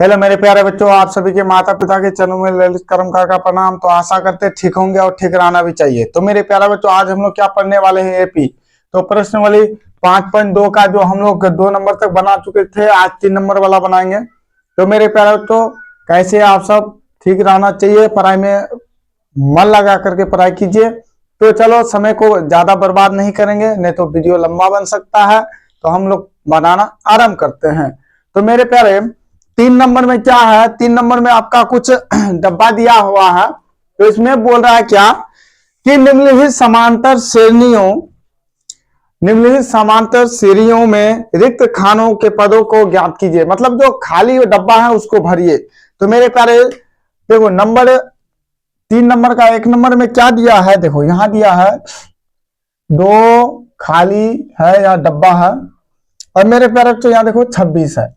Hello मेरे प्यारे बच्चों, आप सभी के माता पिता के चरणों में ललित कर्मकार का प्रणाम। तो आशा करते ठीक होंगे और ठीक रहना भी चाहिए। तो मेरे प्यारे बच्चों, आज हम लोग क्या पढ़ने वाले हैं? एपी। तो प्रश्नावली 5.2 का जो हम लोग 2 नंबर तक बना चुके थे, आज 3 नंबर वाला बनाएंगे। तो मेरे प्यारे बच्चों, कैसे आप सब ठीक रहना चाहिए, पढ़ाई में मन लगा करके पढ़ाई कीजिए। तो चलो, समय को ज्यादा बर्बाद नहीं करेंगे, नहीं तो वीडियो लंबा बन सकता है। तो हम लोग बनाना आरंभ करते हैं। तो मेरे प्यारे, 3 नंबर में क्या है? 3 नंबर में आपका कुछ डब्बा दिया हुआ है। तो इसमें बोल रहा है क्या कि निम्नलिखित समांतर श्रेणियों में रिक्त खानों के पदों को ज्ञात कीजिए। मतलब जो खाली डब्बा है उसको भरिए। तो मेरे प्यारे देखो, नंबर 3 नंबर का 1 नंबर में क्या दिया है? देखो यहां दिया है 2 खाली है या डब्बा है, और मेरे प्यारे तो यहाँ देखो 26 है,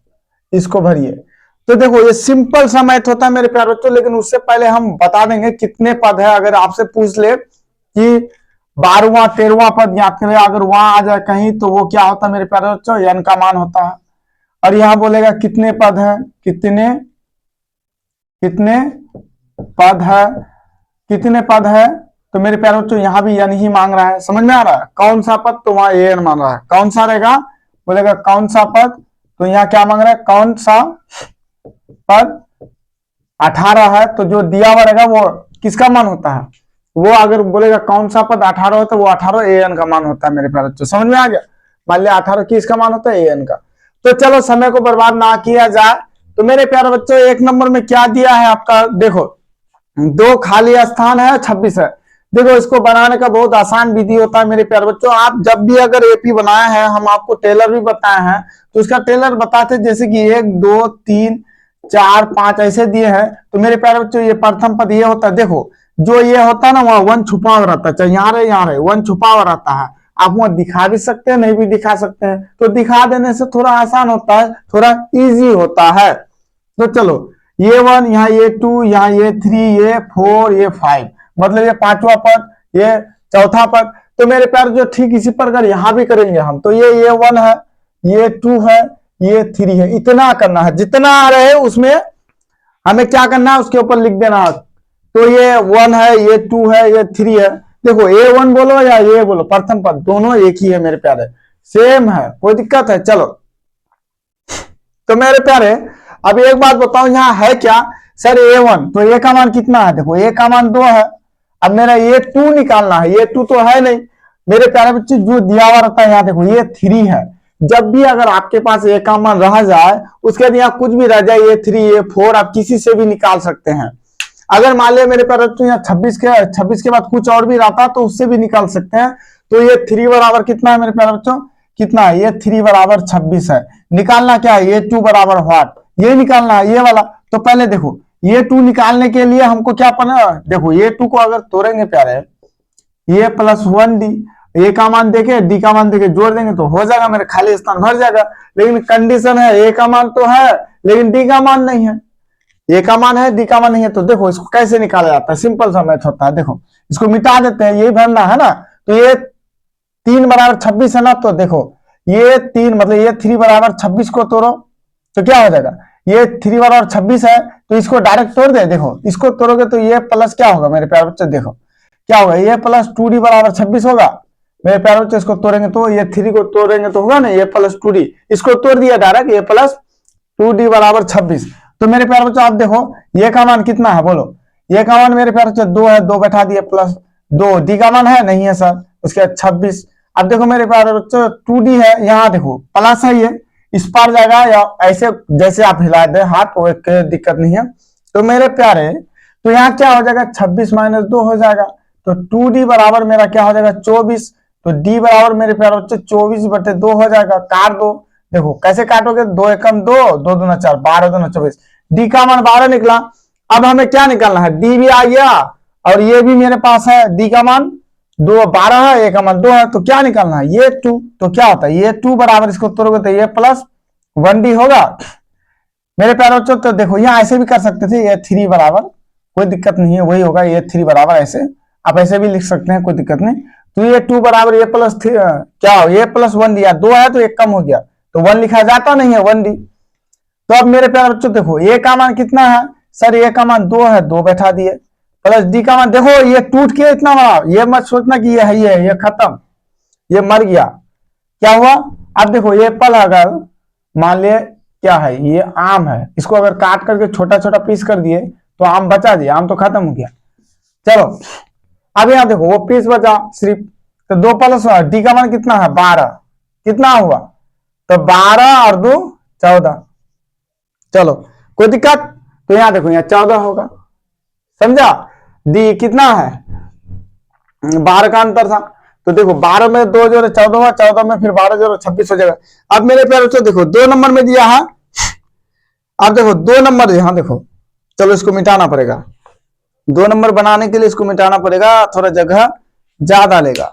इसको भरिए। तो देखो ये सिंपल सा मैथ होता है मेरे प्यारे बच्चों, लेकिन उससे पहले हम बता देंगे कितने पद है। अगर आपसे पूछ ले कि 12वां 13वां पद याद करें, अगर वहां आ जाए कहीं, तो वो क्या होता है मेरे प्यारे बच्चों? n का मान होता है। और यहां बोलेगा कितने पद है, कितने पद है। तो मेरे प्यारे बच्चों, यहां भी n ही मांग रहा है। समझ में आ रहा है? कौन सा पद? तो वहां an मांग रहा है। कौन सा रहेगा? बोलेगा कौन सा पद। तो यहाँ क्या मांग रहा है? कौन सा पद 18 है। तो जो दिया हुआ रहेगा वो किसका मान होता है? वो अगर बोलेगा कौन सा पद 18 है, तो वो 18 an का मान होता है मेरे प्यारे बच्चों। समझ में आ गया? मान लिया 18 किसका मान होता है? an का। तो चलो, समय को बर्बाद ना किया जाए। तो मेरे प्यारे बच्चों, 1 नंबर में क्या दिया है आपका? देखो 2 खाली स्थान है, 26 है। देखो इसको बनाने का बहुत आसान विधि होता है मेरे प्यारे बच्चों। आप जब भी अगर एपी बनाए हैं, हम आपको टेलर भी बताए हैं, तो उसका टेलर बताते जैसे कि 1 2 3 4 5 ऐसे दिए हैं। तो मेरे प्यारे बच्चों, ये प्रथम पद ये होता है। देखो जो ये होता है ना, वहां 1 छुपा हुआ रहता है, चाहे यहाँ रहे 1 छुपा हुआ रहता है। आप वहां दिखा भी सकते हैं, नहीं भी दिखा सकते हैं। तो दिखा देने से थोड़ा आसान होता है, थोड़ा इजी होता है। तो चलो, ये 1, यहाँ ये 2, यहाँ ये 3, ये 4, ये 5, मतलब ये 5वां पद, ये 4था पद। तो मेरे प्यार जो ठीक इसी प्रकार यहाँ भी करेंगे हम। तो ये 1 है, ये 2 है, ये 3 है। इतना करना है, जितना आ रहे उसमें हमें क्या करना है, उसके ऊपर लिख देना है। तो ये 1 है, ये 2 है, ये 3 है। देखो A1 बोलो या ये बोलो, प्रथम पद दोनों एक ही है मेरे प्यारे, सेम है, कोई दिक्कत है? चलो, तो मेरे प्यारे अब एक बात बताओ, यहाँ है क्या? सर A1, तो A का मान कितना है? देखो A का मान 2 है। अब मेरा ये 2 निकालना है। ये 2 तो है नहीं मेरे प्यारे बच्चे, जो दिया हुआ रहता है यहाँ देखो ये 3 है। जब भी अगर आपके पास A का मान रह जाए, उसके बाद यहाँ कुछ भी रह जाए, ये 3 ये 4, आप किसी से भी निकाल सकते हैं। अगर मान लिया मेरे प्यारे बच्चों यहाँ 26 के बाद कुछ और भी रहता तो उससे भी निकाल सकते हैं। तो ये 3 बराबर कितना है मेरे प्यारे बच्चों? कितना है? ये 3 बराबर 26 है। निकालना क्या है? ये 2 बराबर व्हाट, ये निकालना है, ये वाला। तो पहले देखो, ये 2 निकालने के लिए हमको क्या करना है? देखो ये 2 को अगर तोड़ेंगे प्यारे, ये प्लस 1d, ए का मान देके डी का मान देके जोड़ देंगे तो हो जाएगा, मेरे खाली स्थान भर जाएगा। लेकिन कंडीशन है, ए का मान तो है लेकिन डी का मान नहीं है। ए का मान है, डी का मान नहीं है। तो देखो इसको कैसे निकाला जाता है, सिंपल सा मैथ होता है। देखो इसको मिटा देते हैं, यही भरना है ना। तो ये 3 बराबर 26 है ना, तो देखो ये 3 मतलब ये 3 बराबर 26 को तोड़ो तो क्या हो जाएगा? ये 3 बराबर 26 है, तो इसको डायरेक्ट तोड़ दे। देखो इसको तोड़ोगे तो ये प्लस क्या होगा मेरे प्यारे बच्चे? देखो क्या होगा, ये प्लस 2d बराबर 26 होगा मेरे प्यारे बच्चे। इसको तोड़ेंगे तो ये 3 को तोड़ेंगे तो होगा ना, ये प्लस 2d, इसको तोड़ दिया डायरेक्ट, ये प्लस 2d बराबर 26। तो मेरे प्यारे बच्चों आप देखो, ये का मान कितना है बोलो? ये का मान मेरे प्यारे बच्चों 2 है, 2 बैठा दिए, प्लस 2, डी का मान है नहीं है सर, उसके बाद 26। अब देखो मेरे प्यारे बच्चों 2d है, यहाँ देखो प्लस है, ये इस पार जाएगा या ऐसे जैसे आप हिला दे हाथ, कोई दिक्कत नहीं है। तो मेरे प्यारे, तो यहाँ क्या हो जाएगा? 26 माइनस 2 हो जाएगा। तो 2d बराबर मेरा क्या हो जाएगा? 24। तो d बराबर मेरे प्यारे बच्चे 24/2 हो जाएगा। काट दो, देखो कैसे काटोगे? 2 एकम 2, 2 दूना 4, 12 दूना 24। डी का मान 12 निकला। अब हमें क्या निकालना है? डी भी आ गया और ये भी मेरे पास है, डी का मान 12 है, ए का मान 2 है। तो क्या निकालना है? ये 2। तो क्या होता है? ये 2 बराबर इसको तोड़ोगे तो ये प्लस 1d होगा मेरे प्यारे बच्चों। तो देखो यहाँ ऐसे भी कर सकते थे, ये 3 बराबर, कोई दिक्कत नहीं है, वही होगा, ये 3 बराबर, ऐसे आप ऐसे भी लिख सकते हैं, कोई दिक्कत नहीं। तो ये 2 बराबर ये प्लस क्या हो, ये प्लस 1 दिया, 2 है तो एक कम हो गया, तो 1 लिखा जाता नहीं है, 1d। तो अब मेरे प्यारे बच्चों देखो ए का मान कितना है सर, ए का मान 2 है, 2 बैठा दिए, प्लस डी का मान देखो ये टूट के इतना बड़ा, ये मत सोचना कि ये है, ये खत्म, ये मर गया, क्या हुआ। अब देखो ये एप्पल अगर मान लिया क्या है, ये आम है, इसको अगर काट करके छोटा छोटा पीस कर दिए तो आम बचा दिए, आम तो खत्म हो गया। चलो अब यहां देखो वो पीस बचा सिर्फ, तो 2 प्लस डी का मान कितना है 12, कितना हुआ, तो 12 और 2 14। चलो कोई दिक्कत, तो यहां देखो यहाँ 14 होगा, समझा। डी कितना है 12 का अंतर था, तो देखो 12 में 2 जोड़े 14 हुआ, 14 में फिर 12 जोड़े 26 हो जाएगा। अब मेरे प्यारे बच्चों देखो 2 नंबर में दिया है, अब देखो 2 नंबर यहां देखो, चलो इसको मिटाना पड़ेगा, 2 नंबर बनाने के लिए इसको मिटाना पड़ेगा, थोड़ा जगह ज्यादा लेगा।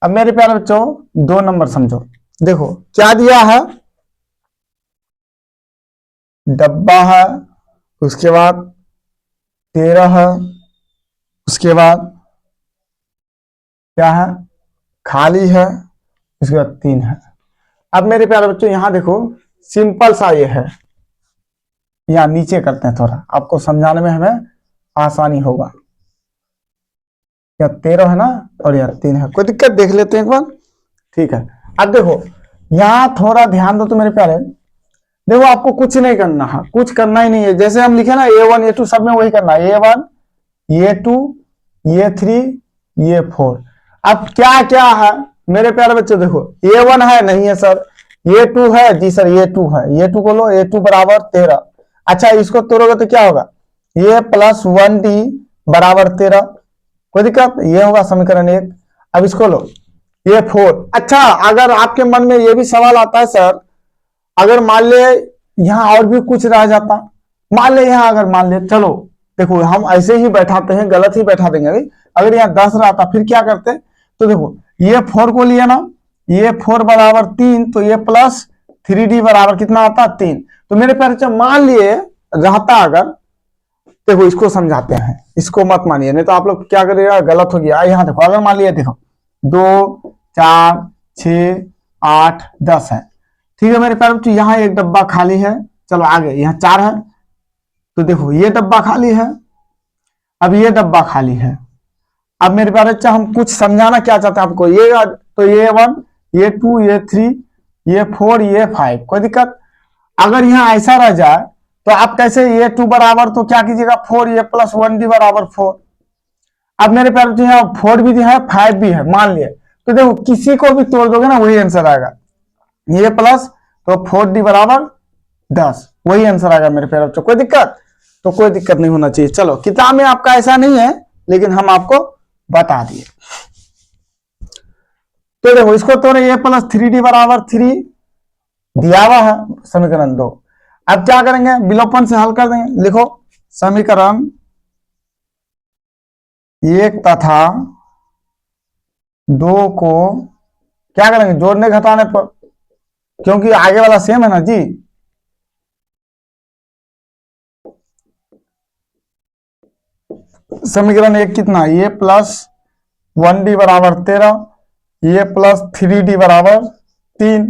अब मेरे प्यारे बच्चों 2 नंबर समझो, देखो क्या दिया है, डब्बा है, उसके बाद 13 है, उसके बाद क्या है खाली है, उसके बाद 3 है। अब मेरे प्यारे बच्चों यहां देखो सिंपल सा ये है, यहाँ नीचे करते हैं, थोड़ा आपको समझाने में हमें आसानी होगा। यह 13 है ना, और यह 3 है, कोई दिक्कत, देख लेते हैं एक बार, ठीक है। अब देखो यहां थोड़ा ध्यान दो तो मेरे प्यारे, देखो आपको कुछ नहीं करना है, कुछ करना ही नहीं है, जैसे हम लिखे ना A1 A2 सब में वही करना है, A1 A2 A3 A4। अब क्या क्या है मेरे प्यारे बच्चों, देखो A1 है नहीं है सर, A2 है जी सर, A2 है, A2 को लो, A2 बराबर 13। अच्छा इसको तोड़ोगे तो क्या होगा, ये प्लस 1D बराबर 13, कोई दिक्कत, ये होगा समीकरण 1। अब इसको लो ये 4। अच्छा अगर आपके मन में ये भी सवाल आता है सर, अगर मान ले यहां और भी कुछ रह जाता, मान ले यहां अगर मान ले, चलो देखो हम ऐसे ही बैठाते हैं, गलत ही बैठा देंगे अभी, अगर यहाँ 10 रहता फिर क्या करते, तो देखो ये 4 को लिया ना, ये 4 बराबर 3, तो ये प्लस 3D बराबर कितना आता 3। तो मेरे प्यारे मान लिए रहता अगर, देखो इसको समझाते हैं, इसको मत मानिए नहीं तो आप लोग क्या करिएगा गलत हो गया। यहाँ देखो अगर मान लिया देखो 2 4 6 8 10 है, ठीक है मेरे प्यारे बच्चों, यहाँ एक डब्बा खाली है, चलो आगे यहाँ 4 है, तो देखो ये डब्बा खाली है, अब ये डब्बा खाली है। अब मेरे प्यारे बच्चा हम कुछ समझाना क्या चाहते हैं आपको, ये तो ये 1 ये 2 ये 3 ये 4 ये 5, कोई दिक्कत। अगर यहाँ ऐसा रह जाए तो आप कैसे, ये 2 बराबर तो क्या कीजिएगा 4, ये प्लस 1D बराबर 4। अब मेरे प्यारे बच्चों यहाँ 4 भी है 5 भी है मान लिए, तो देखो किसी को भी तोड़ दोगे ना वही आंसर आएगा, ये प्लस तो 4D बराबर 10, वही आंसर आएगा मेरे प्यारे बच्चों, कोई दिक्कत, तो कोई दिक्कत नहीं होना चाहिए। चलो किताब में आपका ऐसा नहीं है लेकिन हम आपको बता दिए। तो देखो इसको तोड़े, ये प्लस 3D बराबर 3 दिया हुआ है समीकरण 2। अब क्या करेंगे विलोपन से हल कर देंगे, लिखो समीकरण 1 तथा 2 को क्या करेंगे जोड़ने घटाने पर, क्योंकि आगे वाला सेम है ना जी। समीकरण 1 कितना, ये प्लस 1D बराबर 13, ये प्लस 3D बराबर 3।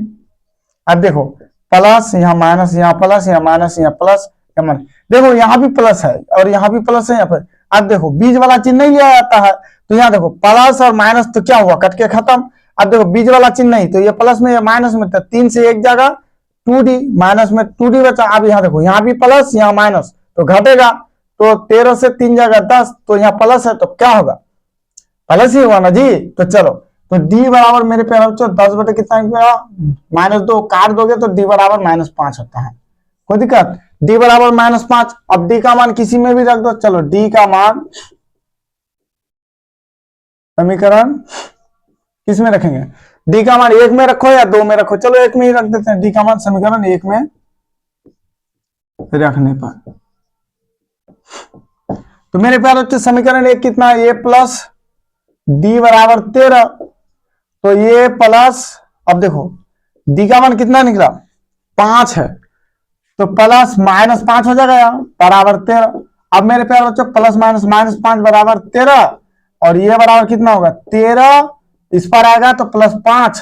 अब देखो प्लस यहाँ माइनस, यहाँ प्लस, यहाँ माइनस, यहाँ प्लस, यहाँ माइनस, देखो यहाँ भी प्लस है और यहाँ भी प्लस है यहाँ पर। अब देखो बीज वाला चिन्ह नहीं लिया जाता है, तो यहाँ देखो प्लस और माइनस तो क्या हुआ कट के खत्म। अब देखो बीज वाला चिन्ह नहीं, तो ये प्लस में या माइनस में, तो 3 से एक जगह 2D, माइनस में 2D बचा। अब यहाँ देखो यहाँ भी प्लस यहाँ माइनस तो घटेगा, तो 13 से 3 जगह 10, तो यहाँ प्लस है तो क्या होगा प्लस ही हुआ ना जी। तो चलो तो डी बराबर मेरे प्यारे बच्चों 10 बटे कितना -2 काट दोगे तो डी बराबर -5 होता है, कोई दिक्कत। डी बराबर -5, अब डी का मान किसी में भी रख दो, चलो डी का मान समीकरण किस में रखेंगे, डी का मान 1 में रखो या 2 में रखो, चलो 1 में ही रख देते हैं, डी का मान समीकरण 1 में रखने पर। तो मेरे प्यारे बच्चों समीकरण 1 कितना है, ए प्लस डी बराबर 13, तो ये प्लस, अब देखो डी का मान कितना निकला 5 है, तो प्लस माइनस 5 हो जाएगा यहाँ बराबर 13। अब मेरे प्यारे बच्चों प्लस माइनस माइनस 5 बराबर 13, और ये बराबर कितना होगा 13, इस पर आएगा तो प्लस 5,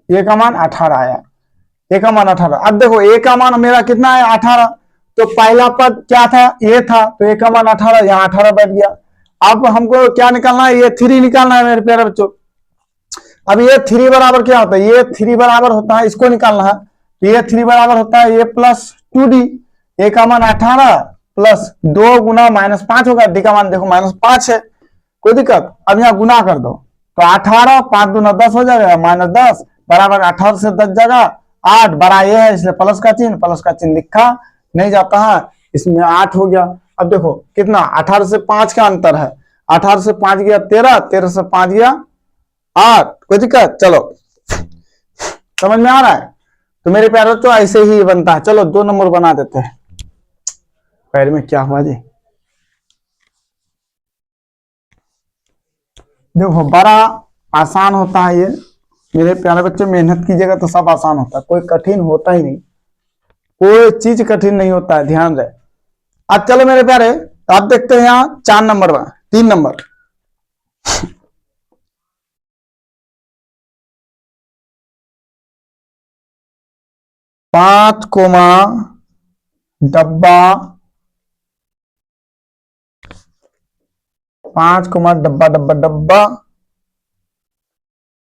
ये का मान 18 आया, ए का मान 18। अब देखो ए का मान मेरा कितना है 18, तो पहला पद क्या था ए था, तो ए का मान 18, यहाँ 18 बैठ गया। अब हमको क्या निकालना है, ये 3 निकालना है मेरे प्यारे बच्चों। अब ये 3 बराबर क्या होता है, ये 3 बराबर होता है, इसको निकालना है, तो ये 3 बराबर होता है ए प्लस 2डी, ए का मान 18 प्लस 2 गुना -5 होगा, डी का मान देखो -5 है, कोई दिक्कत। अब यहाँ गुना कर दो, तो 18 5 दूना 10 हो जाएगा, -10 बराबर 18 से 10 जाएगा 8, बड़ा ये है इसलिए प्लस का चिन्ह लिखा नहीं जाता है, इसमें 8 हो गया। अब देखो कितना 18 से 5 का अंतर है, 18 से 5 गया 13, 13 से 5 गया 8, कोई दिक्कत। चलो समझ में आ रहा है, तो मेरे प्यारे बच्चों ऐसे ही बनता है। चलो 2 नंबर बना देते हैं। पैर में क्या हुआ जी, देखो बड़ा आसान होता है ये मेरे प्यारे बच्चे, मेहनत कीजिएगा तो सब आसान होता है, कोई कठिन होता ही नहीं, कोई चीज कठिन नहीं होता है, ध्यान रहे। अब चलो मेरे प्यारे, आप देखते हैं यहाँ 4 नंबर 3 नंबर, पांच कोमा डब्बा, 5 कोमा डब्बा डब्बा डब्बा,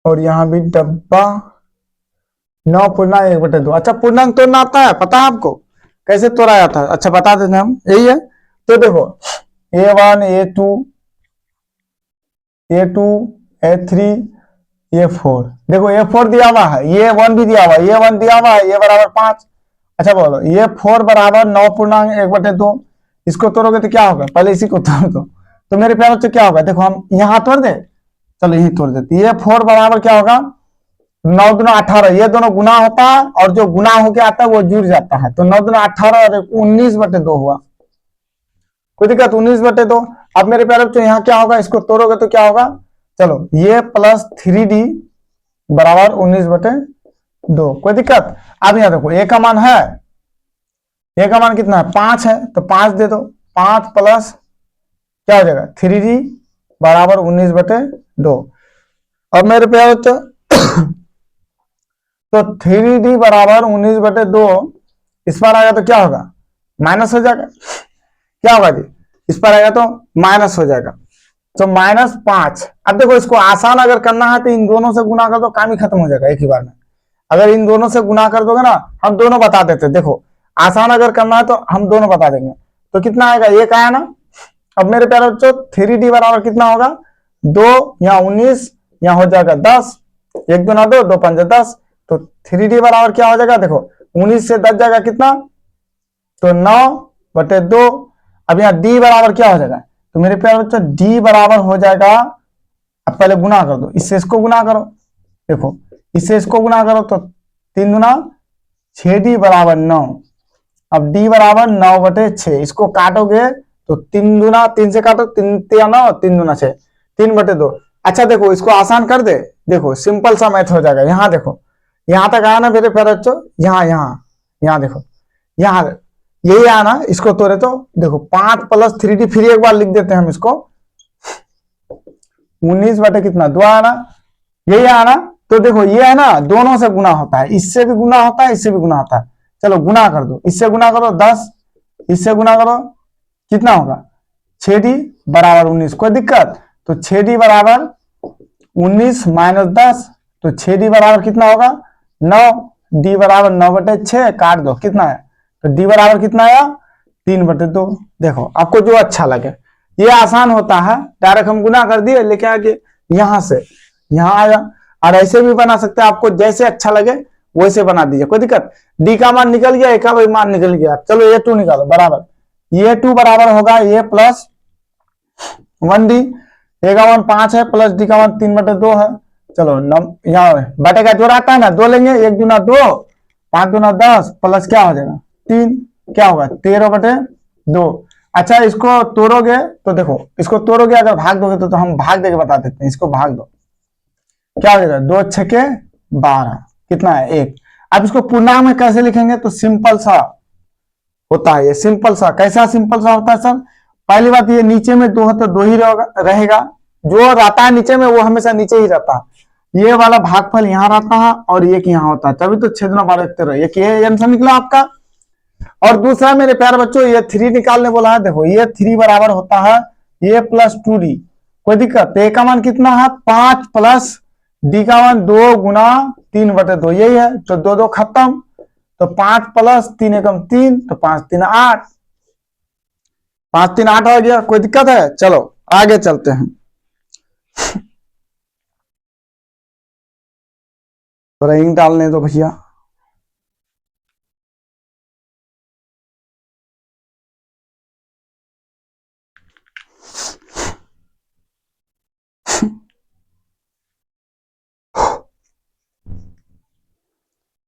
और यहां भी डब्बा, 9.1/2। अच्छा पूर्णांक तोड़ना आता है, पता है आपको कैसे तोड़ा जाता है? अच्छा बता देते हैं हम, यही है। तो देखो A1 A2 A2 A3 A4, देखो A4 दिया हुआ है, A1 भी दिया हुआ है, A1 दिया हुआ है, A बराबर 5। अच्छा बोलो A4 बराबर 9.1/2, इसको तोड़ोगे तो क्या होगा, पहले इसी को तोड़ दो, तो मेरे प्यारे बच्चों क्या होगा, देखो हम यहाँ तोड़ दे, चलो यही तोड़ देते। A4 बराबर क्या होगा 9 दूना 18, ये दोनों गुना होता है, और जो गुना होके आता है वो जुड़ जाता है, तो 9 दूना 18 और 19/2 हुआ, कोई दिक्कत 19/2। अब मेरे प्यारे बच्चों यहाँ क्या होगा, इसको तोड़ोगे तो क्या होगा, चलो ये प्लस 3D बराबर 19/2, कोई दिक्कत। अब यहाँ देखो ए का मान है, ए का मान कितना है 5 है, तो 5 दे दो, 5 प्लस क्या हो जाएगा 3D बराबर 19/2। अब मेरे प्यारे बच्चों तो 3D बराबर 19/2, इस पर आएगा तो क्या होगा माइनस हो जाएगा, क्या होगा जी इस पर आएगा तो माइनस हो जाएगा, तो -5। अब देखो इसको आसान अगर करना है तो इन दोनों से गुना कर दो, काम ही खत्म हो जाएगा एक ही बार में। अगर इन दोनों से गुना कर दोगे ना, हम दोनों बता देते, देखो आसान अगर करना है तो हम दोनों बता देंगे, तो कितना आएगा एक आया ना। अब मेरे प्यारे बच्चों 3D बराबर कितना होगा 2, यहाँ 19, यहाँ हो जाएगा 10, 1 दूना 2, 2 पंजे 10, तो 3D बराबर क्या हो जाएगा, देखो 19 से 10 जाएगा कितना, तो 9/2। अब यहाँ D बराबर क्या हो जाएगा, तो मेरे प्यारे बच्चों D बराबर हो जाएगा, अब पहले गुना कर दो, इससे इसको गुना करो, देखो इससे इसको गुना करो तो 3 दूना 6D बराबर 9। अब D बराबर 9/6, इसको काटोगे तो 3 दूना 3 से काटो, 3 3 9, 3 दूना 6, 3/2। अच्छा देखो इसको आसान कर दे, देखो सिंपल सा मैथ हो जाएगा। यहाँ देखो यहाँ तक आया ना मेरे प्यारे बच्चों, यहाँ देखो यहाँ यही आया ना, इसको तोड़े तो देखो 5 प्लस 3D, फिर एक बार लिख देते हैं हम इसको, 19 कितना 2 आया ना, यही आया ना। तो देखो ये है ना दोनों से गुना होता है, इससे भी गुना होता है, इससे भी गुना होता है। चलो गुना कर दो, इससे गुना करो 10, इससे गुना करो कितना होगा 6D बराबर 19, कोई दिक्कत। तो 6D बराबर 19 - 10, तो 6D बराबर कितना होगा 9, D बराबर 9/6, काट दो कितना है, तो D बराबर कितना आया 3/2। देखो आपको जो अच्छा लगे, ये आसान होता है, डायरेक्ट हम गुना कर दिए लेके आगे यहां से यहां आया, और ऐसे भी बना सकते हैं, आपको जैसे अच्छा लगे वैसे बना दीजिए, कोई दिक्कत। D का मान निकल गया, A का भी मान निकल गया, चलो A2 निकालो बराबर, A2 बराबर होगा A प्लस 1D, A का मान 5 है प्लस D का मान 3/2 है। चलो यहाँ बटे का जोड़ आता है ना, 2 लेंगे, 1 दूना 2, 5 दूना 10, प्लस क्या हो जाएगा 3, क्या होगा 13/2। अच्छा इसको तोड़ोगे तो देखो, इसको तोड़ोगे अगर भाग दोगे तो हम भाग देके बता देते हैं, इसको भाग दो क्या हो जाएगा 2 6 12, कितना है 1। अब इसको पूर्णांक में कैसे लिखेंगे, तो सिंपल सा होता है। ये सिंपल सा, कैसा सिंपल सा होता है सर? पहली बात ये नीचे में दो है तो दो ही रहेगा, जो रहता है नीचे में वो हमेशा नीचे ही रहता है। ये वाला भागफल यहाँ रहता है और एक यहाँ होता है, तभी तो छेदना बारह तेरह, ये आंसर निकला आपका। और दूसरा मेरे प्यारे बच्चों, ये 3 निकालने बोला है। देखो ये 3 बराबर होता है ये प्लस 2d, कोई दिक्कत? तो ए का मान कितना है 5 प्लस डी का मान 2 गुना 3/2, यही है। तो 2 2 खत्म, तो 5 प्लस 3 एकम 3, तो 5 3 8, 5 3 8 हो गया। कोई दिक्कत है? चलो आगे चलते हैं। थोड़ा इंक डालने दो भैया।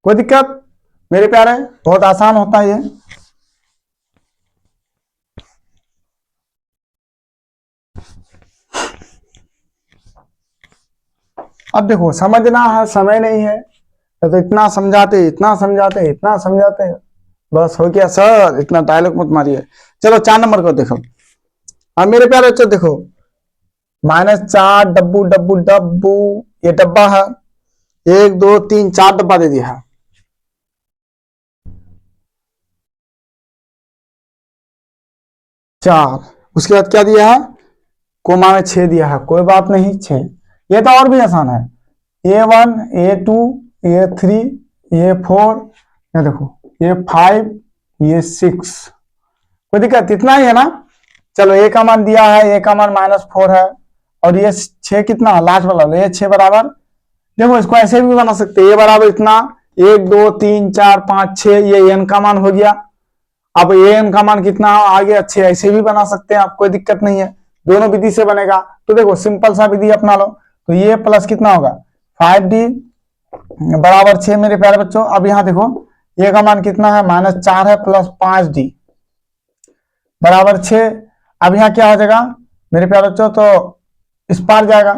कोई दिक्कत मेरे प्यारे? बहुत आसान होता है ये। अब देखो समझना है, समय नहीं है तो इतना समझाते इतना समझाते इतना समझाते, बस हो गया सर, इतना डायलॉग मत मारिए। चलो 4 नंबर को देखो। अब मेरे प्यारे बच्चों देखो, -4 डब्बू डब्बू डब्बू, ये डब्बा है, 1 2 3 4 डब्बा दे दिया है। 4, उसके बाद क्या दिया है? कोमा में 6 दिया है, कोई बात नहीं 6। ये तो और भी आसान है, A1 A2 A3 A4, ये देखो A5 A6, कोई दिक्कत? इतना ही है ना। चलो ए का मान दिया है, ए का मान -4 है, और ये 6 कितना लास्ट वाला, ये 6 बराबर। देखो इसको ऐसे भी बना सकते हैं, ए बराबर इतना 1 2 3 4 5 6, ये एन का मान हो गया। अब ए एन का मान कितना आ गया 6, ऐसे भी बना सकते हैं आप, कोई दिक्कत नहीं है, दोनों विधि से बनेगा। तो देखो सिंपल सा विधि अपना लो, तो ये प्लस कितना होगा 5d बराबर 6 मेरे प्यारे बच्चों। अब यहाँ देखो ए का मान कितना है -4 है, प्लस 5d बराबर 6। अब यहाँ क्या हो जाएगा मेरे प्यारे बच्चों? तो इस पार जाएगा,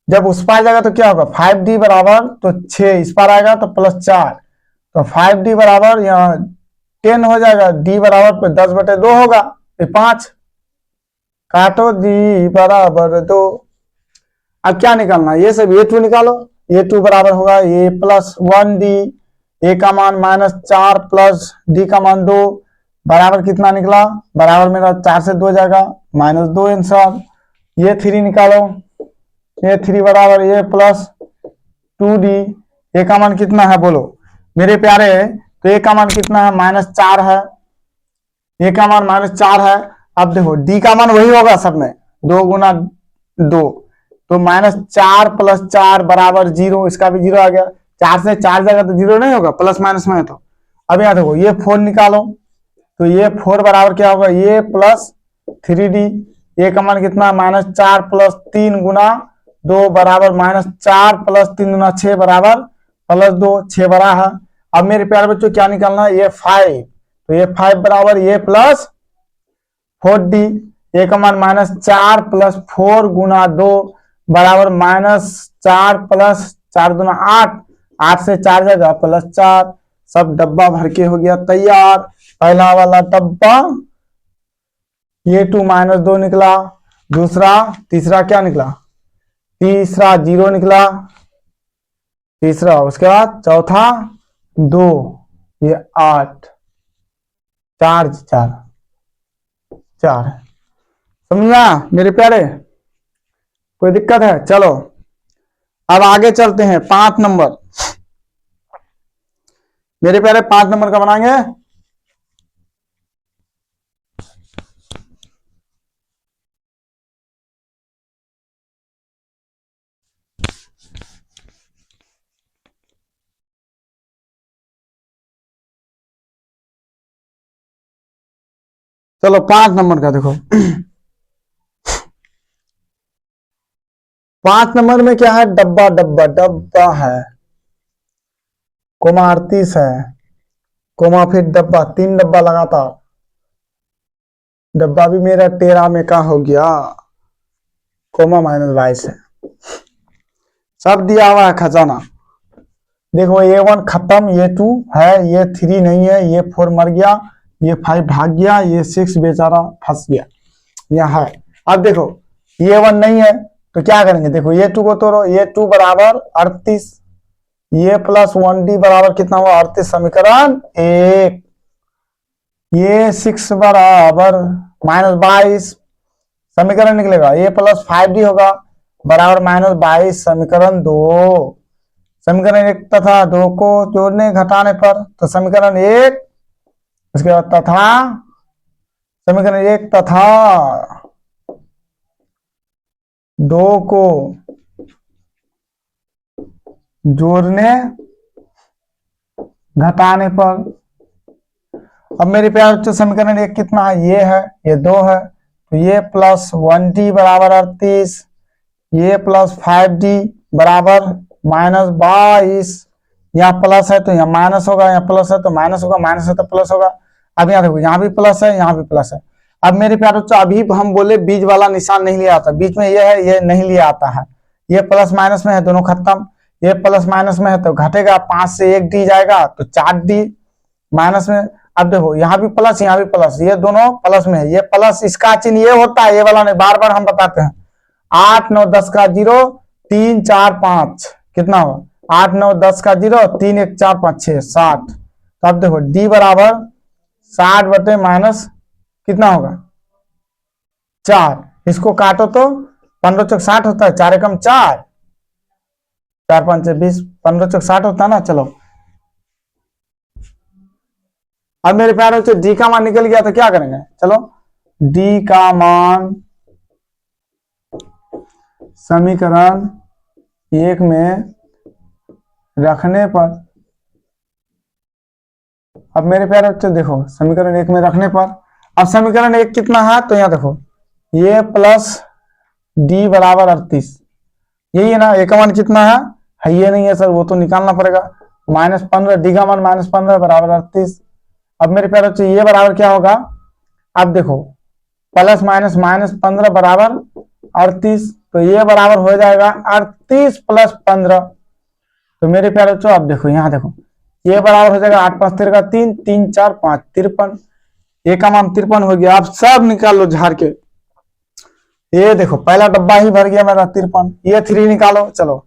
जब उस पार जाएगा तो क्या होगा 5d बराबर, तो 6 इस पार आएगा तो +4, तो 5d बराबर यहाँ 10 हो जाएगा, d बराबर 10/2 होगा, ये 5 काटो, d बराबर 2। अब क्या निकालना है? ये सब a2 निकालो, a2 बराबर होगा a प्लस 1d, a का मान -4 प्लस d का मान 2 बराबर कितना निकला? बराबर मेरा 4 से 2 जाएगा, -2 आंसर। ये 3 निकालो, ये 3 बराबर a प्लस 2d, a का मान कितना है बोलो मेरे प्यारे? तो a का मान कितना है -4 है, a का मान -4 है। अब देखो d का मान वही होगा सब में, 2 गुना 2, तो -4 प्लस 4 बराबर 0, इसका भी 0 आ गया, 4 से 4 जाएगा तो 0 नहीं होगा, प्लस माइनस में है। तो अब यहाँ देखो ये 4 निकालो, तो ये 4 बराबर क्या होगा? ये प्लस 3d, ये का मान कितना -4 प्लस 3 गुना 2 बराबर -4 प्लस 3 गुना 6 बराबर +2, 6 बड़ा है। अब मेरे प्यारे बच्चों क्या निकालना है? ये 5, तो ये 5 बराबर ये प्लस 4d, ये का मान -4 प्लस 4 गुना 2 बराबर -4 प्लस 4 गुना 8, 8 से 4 जाएगा +4, सब डब्बा भर के हो गया तैयार। पहला वाला डब्बा ये 2 -2 निकला, दूसरा तीसरा क्या निकला? तीसरा 0 निकला, तीसरा, उसके बाद चौथा 2, ये 8, 4 4 4, समझा मेरे प्यारे? कोई दिक्कत है? चलो अब आगे चलते हैं 5 नंबर मेरे प्यारे, 5 नंबर का बनाएंगे। चलो 5 नंबर का देखो। 5 नंबर में क्या है? डब्बा डब्बा डब्बा है, कोमा 38 है, कोमा फिर डब्बा, 3 डब्बा लगातार, डब्बा भी मेरा 13 में का हो गया, कोमा -22 है, सब दिया हुआ है खजाना। देखो A1 खत्म, ये 2 है, ये 3 नहीं है, ये 4 मर गया, ये 5 भाग गया, ये 6 बेचारा फंस गया यहाँ है। अब देखो ये 1 नहीं है तो क्या करेंगे, देखो ये 2 को तोड़ो, ये 2 बराबर 38, ये प्लस 1d बराबर कितना हुआ 38, समीकरण 1। ये 6 बराबर -22 समीकरण निकलेगा, ये प्लस 5d होगा बराबर -22 समीकरण 2। समीकरण 1 तथा 2 को जोड़ने घटाने पर तो समीकरण 1, उसके बाद तथा समीकरण 1 तथा 2 को जोड़ने घटाने पर, अब मेरे प्यार बच्चों समीकरण 1 कितना है, ये है, ये 2 है, तो ये प्लस 1d बराबर 38, ये प्लस 5d बराबर -22, यहाँ प्लस है तो यहाँ माइनस होगा, यहाँ प्लस है तो माइनस होगा, माइनस है तो प्लस होगा। अब यहाँ देखो यहाँ भी प्लस है, यहाँ भी प्लस है। अब मेरे प्यार बच्चों अभी हम बोले बीच वाला निशान नहीं लिया आता, बीच में ये है, ये नहीं लिया आता है, ये प्लस माइनस में है, दोनों खत्म, ये प्लस माइनस में है तो घटेगा, 5 से 1 डी जाएगा तो 4 डी माइनस में। अब देखो यहाँ भी प्लस, यहाँ भी प्लस, ये दोनों प्लस में है, ये प्लस इसका चिन्ह ये होता है, ये वाला नहीं, बार बार हम बताते हैं। 8 9 10 का 0 3 4 5 कितना हुआ, 8 9 10 का 0 3 1 4 5 6 60। तो अब देखो डी बराबर 60 बटे माइनस कितना होगा 4, इसको काटो तो 15 चौक 60 होता है, 4 एकम 4, 4 5 20, 15 चौक 60 होता है ना। चलो अब मेरे प्यारे बच्चों डी का मान निकल गया तो क्या करेंगे, चलो डी का मान समीकरण 1 में रखने पर, अब मेरे प्यारे बच्चों देखो समीकरण 1 में रखने पर, अब समीकरण 1 कितना है तो यहाँ देखो ये प्लस डी बराबर 38, यही है ना, ए का मान कितना है ये नहीं है सर, वो तो निकालना पड़ेगा, -15, डी का मान -15 बराबर 38। अब मेरे प्यारे बच्चों ये बराबर क्या होगा, अब देखो प्लस माइनस -15 बराबर 38, तो ये बराबर हो जाएगा 38 + 15। तो मेरे प्यारे बच्चों अब देखो यहाँ देखो ये बराबर हो जाएगा 8 5 13 का 3, 3 4 5 53, ए का मान 53 हो गया। अब सब निकाल लो झाड़ के, ये देखो पहला डब्बा ही भर गया मेरा 53, ये 3 निकालो, चलो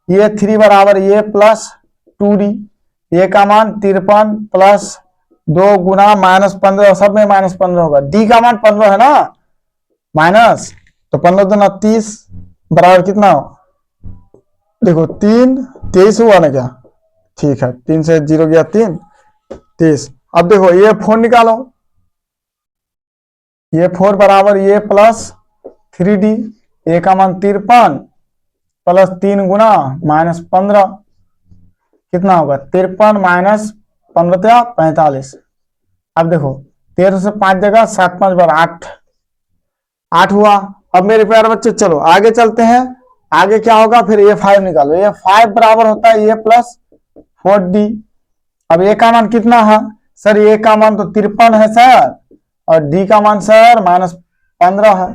ये 3 बराबर ये प्लस 2d, ए का मान 53 प्लस 2 गुना -15, सब में -15 होगा, डी का मान 15 है ना माइनस, तो 15 दूना 30 बराबर कितना हो, देखो 3 23 हुआ ना क्या, ठीक है 3 से 0 गया 3 23। अब देखो ये 4 निकालो, ये 4 बराबर ये प्लस 3d, ए का मान 53 प्लस 3 गुना -15 कितना होगा 53 - 15 45। अब देखो 13 से 5 जगह 7 5 बार 8 8 हुआ। अब मेरे प्यारे बच्चे चलो आगे चलते हैं, आगे क्या होगा, फिर ये 5 निकालो, ये 5 बराबर होता है ये प्लस 4d। अब ए का मान कितना है सर, ए का मान तो 53 है सर, और डी का मान सर -15 है,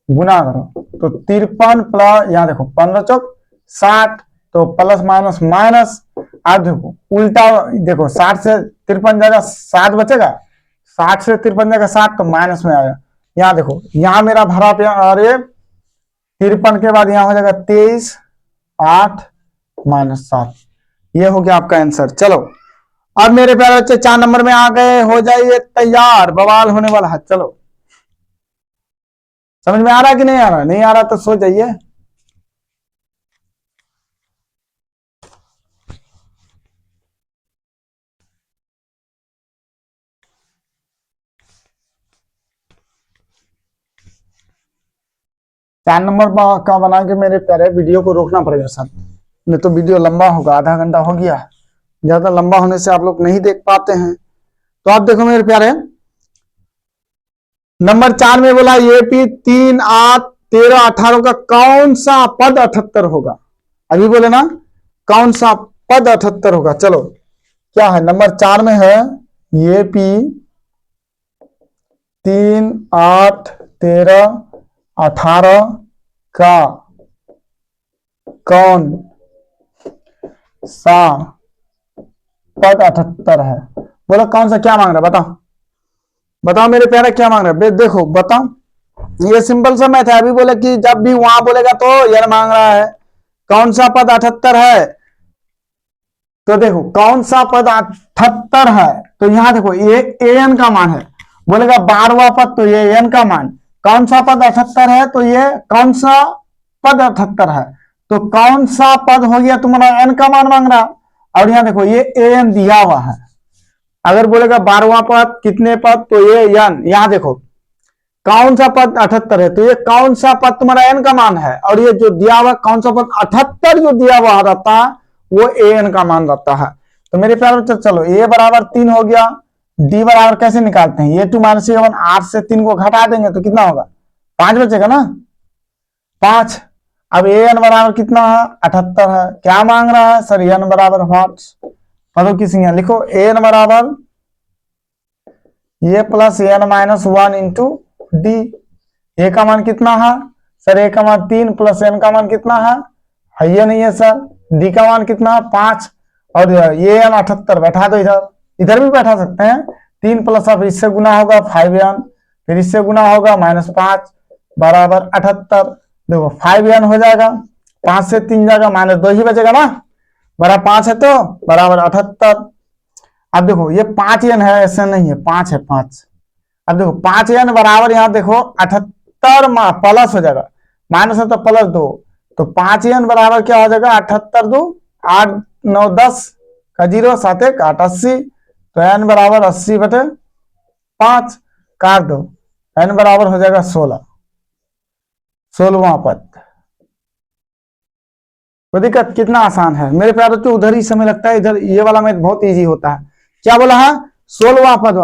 गुना करो तो 53 प्लस यहाँ देखो 15 चौक 60, तो प्लस माइनस माइनस। आप देखो उल्टा देखो 60 से 53 जगह 7 बचेगा, 60 से 53 जगह 7 तो माइनस में आएगा। यहाँ देखो यहाँ मेरा भरा पे और ये 53 के बाद यहाँ हो जाएगा 23 8 -7, ये हो गया आपका आंसर। चलो अब मेरे प्यारे बच्चे 4 नंबर में आ गए, हो जाइए तैयार, बवाल होने वाला है। चलो समझ में आ रहा है कि नहीं आ रहा, नहीं आ रहा तो सो जाइए। चार नंबर का बना के मेरे प्यारे वीडियो को रोकना पड़ेगा सर, नहीं तो वीडियो लंबा होगा, आधा घंटा हो गया, ज्यादा लंबा होने से आप लोग नहीं देख पाते हैं। तो आप देखो मेरे प्यारे नंबर 4 में बोला एपी 3 8 13 18 का कौन सा पद 78 होगा, अभी बोले ना कौन सा पद 78 होगा। चलो क्या है, नंबर 4 में है एपी 3 8 13 18 का कौन सा पद 78 है, बोलो कौन सा, क्या मांग रहा है बताओ, बताओ मेरे प्यारे क्या मांग रहे हैं, देखो बताओ, ये सिंपल सा मैथ है। अभी बोले कि जब भी वहां बोलेगा तो यन मांग रहा है। कौन सा पद 78 है, तो देखो कौन सा पद 78 है, तो यहां देखो ये एन का मान है। बोलेगा 12वां पद, तो ये एन का मान। कौन सा पद 78 है, तो ये कौन सा पद 78 है, तो कौन सा पद हो गया तुम्हारा, एन का मान मांग रहा। और यहां देखो ये एन दिया हुआ है। अगर बोलेगा 12वां पद कितने पद, तो ये एन। यहां देखो कौन सा पद 78 है, तो ये कौन सा पद तुम्हारा एन का मान है, और ये जो दिया हुआ कौन सा पद 78 जो दिया हुआ रहता है वो एन का मान रहता है। तो मेरे प्यारे बच्चों चलो ए बराबर 3 हो गया, डी बराबर कैसे निकालते हैं, ए टू माइनस 8 से 3 को घटा देंगे तो कितना होगा, 5 बचेगा ना, 5। अब ए एन बराबर कितना है, 78 है। क्या मांग रहा है सर, एन बराबर व्हाट, पदों की संख्या लिखो। एन बराबर ये plus n minus 1 into d. A का मान कितना है सर, ए का मान 3 प्लस एन का मान कितना है ये नहीं है सर। डी का मान कितना है 5, और ये एन 78 बैठा दो इधर, इधर भी बैठा सकते हैं। 3 प्लस अब इससे गुना होगा 5 एन, फिर इससे गुना होगा -5 बराबर 78। देखो 5 एन हो जाएगा, 5 से 3 जाएगा, -2 ही बचेगा ना, बराबर 5 है तो बराबर 78। अब देखो ये 5 एन है, ऐसे नहीं है, 5 है 5। अब देखो 5 एन बराबर यहाँ देखो 78 प्लस हो जाएगा, माइनस है तो प्लस 2, तो 5 एन बराबर क्या हो जाएगा 78 2 8 9 10 का 0 7 1 8 80, तो एन बराबर 80/5 काट दो, एन बराबर हो जाएगा 16, 16वां पद। कोई दिक्कत, कितना आसान है मेरे प्यारे बच्चों, उधर ही समय लगता है, इधर ये वाला मैथ बहुत इजी होता है। क्या बोला है 16वां पद,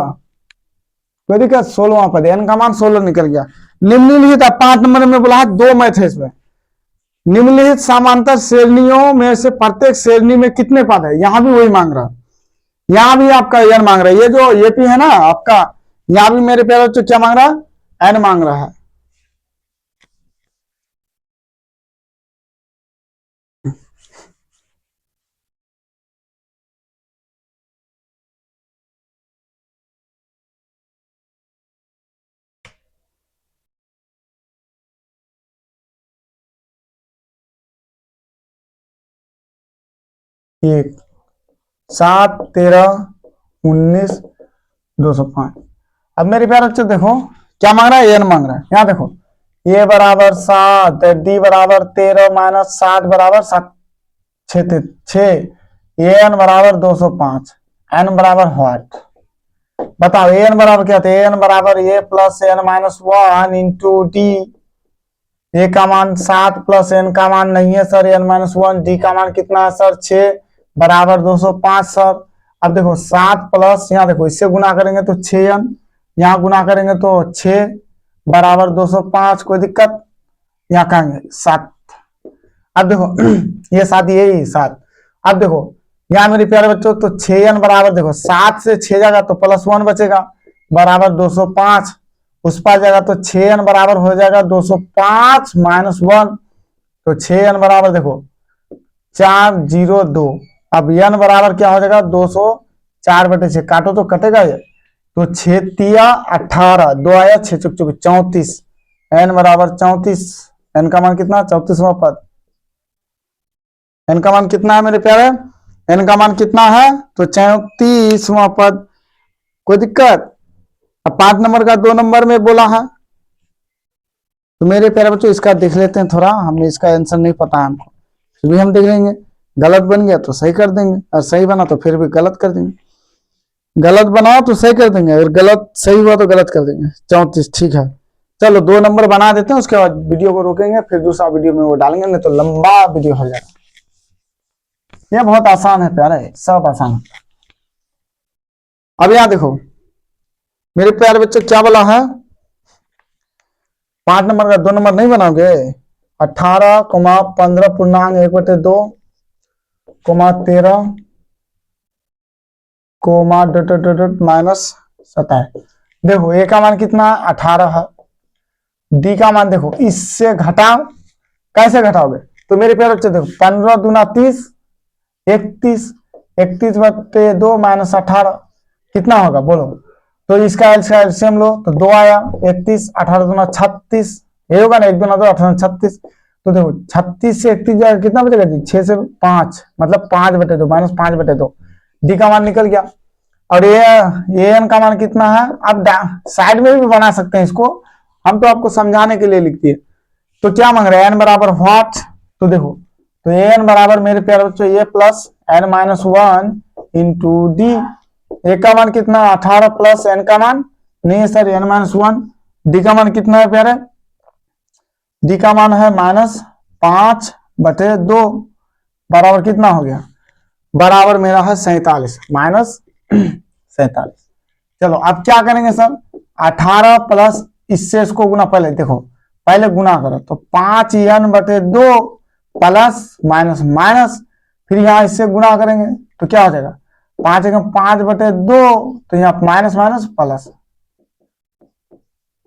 कोई दिक्कत, 16वां पद, एन का मान 16 निकल गया। निम्नलिखित 5 नंबर में बोला है, 2 मैथ है इसमें। निम्नलिखित समांतर श्रेणियों में से प्रत्येक श्रेणी में कितने पद है, यहां भी वही मांग रहा है, यहां भी आपका एन मांग रहा है। ये जो एपी है ना आपका, यहां भी मेरे प्यारे बच्चों क्या मांग रहा है, एन मांग रहा है। एक 7 13 19 205। अब मेरे प्यारे बच्चों देखो क्या मांग रहा है, एन मांग रहा है। यहां देखो ए बराबर 7, डी बराबर 13 माइनस 7 बराबर 7 6 एन बराबर 205। एन बराबर व्हाट, बताओ एन बराबर क्या था, एन बराबर a plus n minus 1 into d. A का मान 7 प्लस एन का मान नहीं है सर एन माइनस 1, डी का मान कितना है सर 6 बराबर 205 सर। अब देखो 7 प्लस, यहाँ देखो इससे गुना करेंगे तो 6n, यहाँ गुना करेंगे तो 6 बराबर 205। कोई दिक्कत, यहाँ कहेंगे 7। अब देखो ये 7, यही 7। अब देखो यहाँ मेरे प्यारे बच्चों तो 6n बराबर देखो 7 से 6 जाएगा तो +1 बचेगा बराबर 205, उस पर जाएगा तो 6n बराबर हो जाएगा 205 -1, तो 6n बराबर देखो 402। अब n बराबर क्या हो जाएगा 204/6, काटो तो कटेगा ये, तो 6 तिया 18, 2 आया 6 चुक 34, n बराबर 34। n का मान कितना 34वां पद, n का मान कितना है मेरे प्यारे, n का मान कितना है तो 34वां पद। कोई दिक्कत, अब 5 नंबर का 2 नंबर में बोला है, तो मेरे प्यारे बच्चों इसका देख लेते हैं थोड़ा, हमें इसका आंसर नहीं पता है हमको, फिर भी हम देख लेंगे। गलत बन गया तो सही कर देंगे, और सही बना तो फिर भी गलत कर देंगे। गलत बनाओ तो सही कर देंगे, अगर गलत सही हुआ तो गलत कर देंगे। 34 ठीक है, चलो 2 नंबर बना देते हैं, उसके बाद वीडियो को रोकेंगे, फिर दूसरा वीडियो में वो डालेंगे, नहीं तो लंबा वीडियो हो जाएगा। ये बहुत आसान है प्यारे, सब आसान है। अब यहां देखो मेरे प्यारे बच्चों क्या बोला है, 5 नंबर का 2 नंबर नहीं बनाओगे, 18, 15 पूर्णांक 1/2, 13, -27। देखो ए का मान कितना 18 है, डी का मान देखो इससे घटाओ, कैसे घटाओगे, तो मेरे प्यारे बच्चे देखो 15 दूना 30, 31, 31/2 -18 कितना होगा बोलो, तो इसका एलसीएम लो तो 2 आया, 31, 18 दूना 36, ये होगा ना, 1 दूना 2, 18 36। तो देखो 36 से 31 जाएगा, कितना बचेगा जी, 6 से 5, मतलब 5/2 माइनस 5/2। डी का मान निकल गया। और ये एन का मान कितना है, आप साइड में भी बना सकते हैं इसको, हम तो आपको समझाने के लिए लिखती है। तो क्या मांग रहे हैं, एन बराबर व्हाट, तो देखो, तो एन बराबर मेरे प्यारे बच्चों ये plus n minus 1 into d. A का मान कितना, 18 प्लस एन का मान नहीं है सर, एन माइनस 1। डी का मान कितना है प्यारे, डी का मान है -5/2 बराबर कितना हो गया, बराबर मेरा है 47 माइनस 47। चलो अब क्या करेंगे सर, 18 प्लस इससे इसको गुना, पहले देखो पहले गुना करो तो 5n/2 प्लस माइनस माइनस, फिर यहाँ इससे गुना करेंगे तो क्या हो जाएगा, 5/2, तो यहाँ माइनस माइनस प्लस,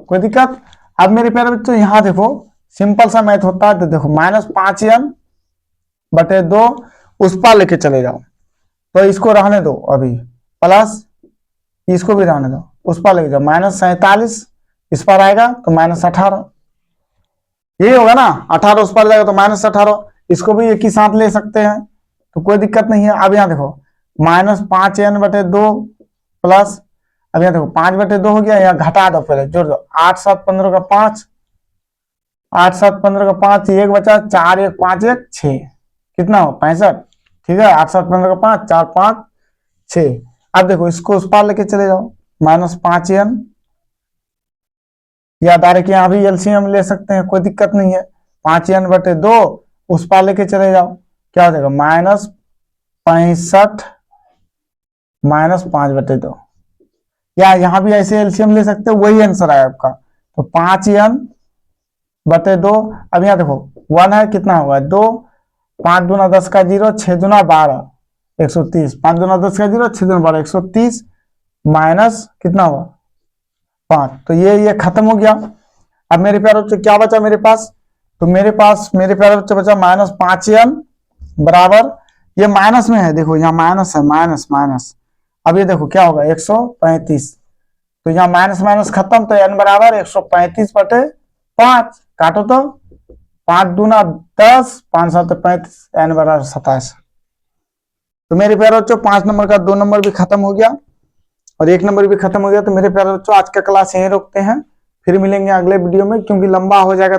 कोई दिक्कत। अब मेरे प्यारे बच्चों यहाँ देखो सिंपल सा मैथ होता है, तो देखो -5n/2 उस पर लेके चले जाओ, तो इसको रहने दो अभी, प्लस इसको भी रहने दो, उस पर लेके जाओ, -47 इस पर आएगा तो -18, ये होगा ना, 18 उस पर जाएगा तो -18, इसको भी एक ही साथ ले सकते हैं, तो कोई दिक्कत नहीं है। अब यहाँ देखो -5n/2 प्लस, अब यहाँ देखो 5/2 हो गया, यहाँ घटा दो, पहले जोड़ दो, 8 7 15 का 5, 8 7 15 का 5, एक बचा, 4 1 5 1 6, कितना हो 65, ठीक है, 8 7 15 का 5, 4 5 6। अब देखो इसको उस पार लेके चले जाओ, -5n, या डायरेक्ट यहाँ भी एलसीएम ले सकते हैं, कोई दिक्कत नहीं है, 5n/2 उस पार लेके चले जाओ, क्या हो जाएगा, -65 -5/2, या यहाँ भी ऐसे एलसीएम ले सकते हो, वही आंसर आया आपका। तो 5n/2, अब यहाँ देखो 1 है, कितना होगा 2, 5 दूना 10 का 0, 6 दूना 12 130, 5 दूना 10 का 0, 6 दूना 12 130, माइनस कितना हुआ 5, तो ये खत्म हो गया। अब मेरे प्यारे बच्चों क्या बचा मेरे पास, तो मेरे प्यारे बच्चों बचा -5n बराबर, ये माइनस में है, देखो यहाँ माइनस है, माइनस माइनस, अब ये देखो क्या होगा 135, तो यहाँ माइनस माइनस खत्म, तो n बराबर 135/5, काटो तो 5 दूना 10, 5 7 35, n बराबर 27। तो मेरे प्यारे बच्चों 5 नंबर का 2 नंबर भी खत्म हो गया और 1 नंबर भी खत्म हो गया। तो मेरे प्यारे बच्चों आज का क्लास यहीं रोकते हैं, फिर मिलेंगे अगले वीडियो में, क्योंकि लंबा हो जाएगा।